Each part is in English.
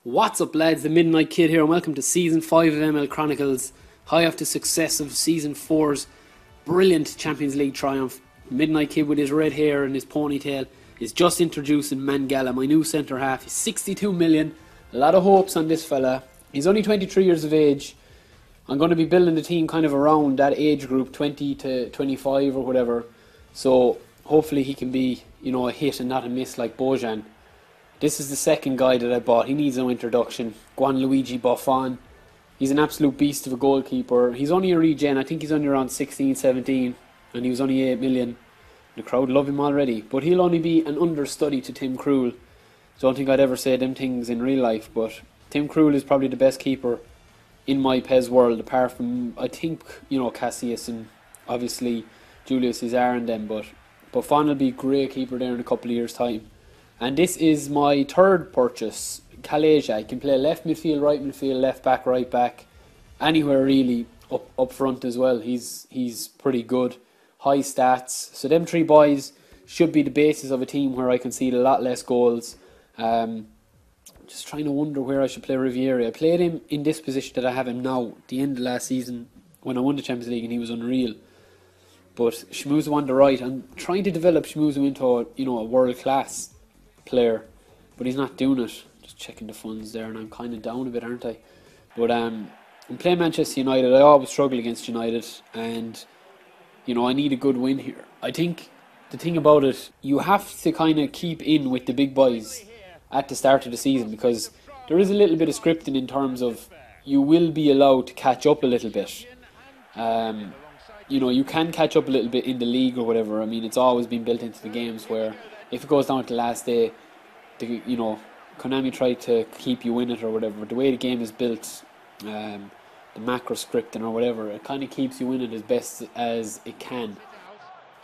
What's up, lads? The Midnight Kid here, and welcome to Season 5 of ML Chronicles. High off the success of Season 4's brilliant Champions League triumph, Midnight Kid with his red hair and his ponytail is just introducing Mangala, my new centre half. He's 62 million, a lot of hopes on this fella. He's only 23 years of age. I'm going to be building the team kind of around that age group, 20 to 25 or whatever. So hopefully he can be, a hit and not a miss like Bojan. This is the second guy that I bought. He needs no introduction. Gianluigi Buffon. He's an absolute beast of a goalkeeper. He's only a regen. I think he's only around 16, 17. And he was only 8 million. The crowd love him already. But he'll only be an understudy to Tim Krul. Don't think I'd ever say them things in real life. But Tim Krul is probably the best keeper in my PES world. Apart from, I think, Cassius and obviously Julius Caesar and them. But Buffon will be a great keeper there in a couple of years' time. And this is my third purchase, Kaleja. He can play left midfield, right midfield, left back, right back, anywhere really, up front as well. He's pretty good, high stats. So them three boys should be the basis of a team where I concede a lot less goals. Just trying to wonder where I should play Riviere. I played him in this position that I have him now, at the end of last season, when I won the Champions League, and he was unreal. But Shmuzu on the right, I'm trying to develop Shmuzu into a world-class player, but he's not doing it. Just checking the funds there, and I'm kind of down a bit, aren't I? But I'm playing Manchester United. I always struggle against United, and I need a good win here. I think the thing about it, you have to kind of keep in with the big boys at the start of the season, because there is a little bit of scripting in terms of you will be allowed to catch up a little bit. You can catch up a little bit in the league or whatever. I mean, it's always been built into the games where if it goes down to the last day, Konami tried to keep you in it or whatever. The way the game is built, the macro scripting or whatever, it kind of keeps you in it as best as it can.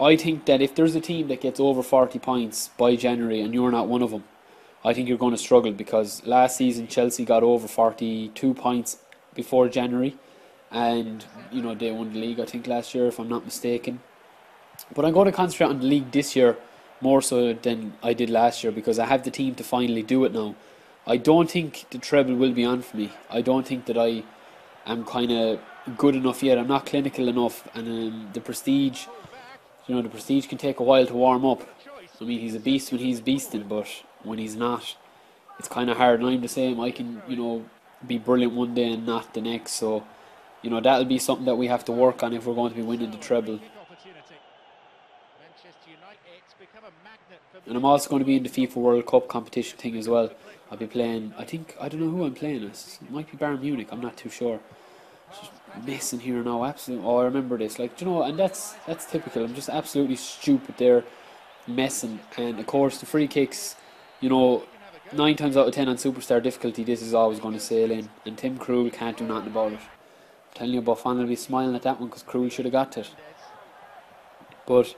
I think that if there's a team that gets over 40 points by January and you're not one of them, I think you're going to struggle, because last season Chelsea got over 42 points before January, and they won the league I think last year, if I'm not mistaken. But I'm going to concentrate on the league this year more so than I did last year, because I have the team to finally do it now. I don't think the treble will be on for me. I don't think that I am kind of good enough yet. I'm not clinical enough, and the prestige, the prestige can take a while to warm up. I mean, he's a beast when he's beasting, but when he's not, it's kind of hard. And I'm the same. I can, be brilliant one day and not the next. So, that'll be something that we have to work on if we're going to be winning the treble. And I'm also going to be in the FIFA World Cup competition thing as well. I'll be playing, I don't know who I'm playing as. It might be Bayern Munich, I'm not too sure. Just messing here now, absolutely. Oh, I remember this. And that's typical. I'm just absolutely stupid there, messing. And of course, the free kicks, 9 times out of 10 on Superstar difficulty, this is always going to sail in. And Tim Krul can't do nothing about it. I'm telling you, Buffon will be smiling at that one, because Krul should have got it. But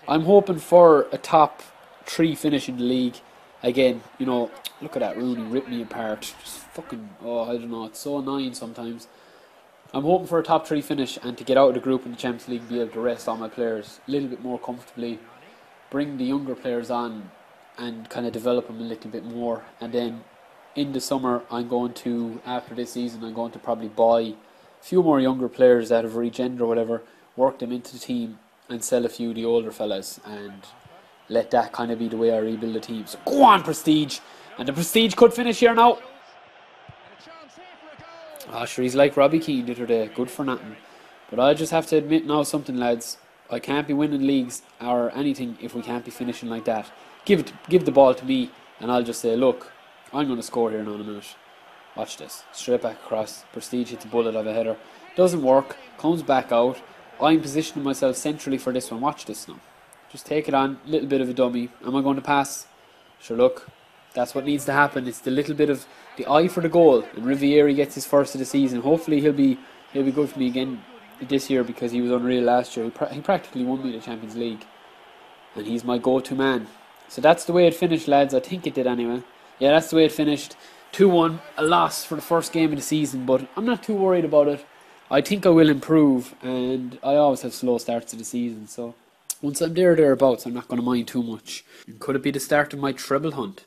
I'm hoping for a top 3 finish in the league. Again, look at that Rooney rip me apart. Just fucking, I don't know, it's so annoying sometimes. I'm hoping for a top 3 finish and to get out of the group in the Champions League and be able to rest all my players a little bit more comfortably, bring the younger players on and kind of develop them a little bit more. And then in the summer, after this season, I'm going to probably buy a few more younger players out of regen or whatever, work them into the team and sell a few of the older fellas, and let that kind of be the way I rebuild the team. So go on, Prestige! And the Prestige could finish here now. Sure, he's like Robbie Keane the other day. Good for nothing. But I just have to admit now something, lads. I can't be winning leagues or anything if we can't be finishing like that. Give the ball to me, and I'll just say, look, I'm going to score here now in a minute. Watch this. Straight back across. Prestige hits a bullet of a header. Doesn't work. Comes back out. I'm positioning myself centrally for this one. Watch this now. Just take it on. Little bit of a dummy. Am I going to pass? Sure, look. That's what needs to happen. It's the little bit of the eye for the goal. And Riviere gets his first of the season. Hopefully he'll be good for me again this year, because he was unreal last year. He practically won me the Champions League. And he's my go-to man. So that's the way it finished, lads. I think it did anyway. Yeah, that's the way it finished. 2-1. A loss for the first game of the season. But I'm not too worried about it. I think I will improve, and I always have slow starts to the season, so once I'm thereabouts, I'm not going to mind too much. And could it be the start of my treble hunt?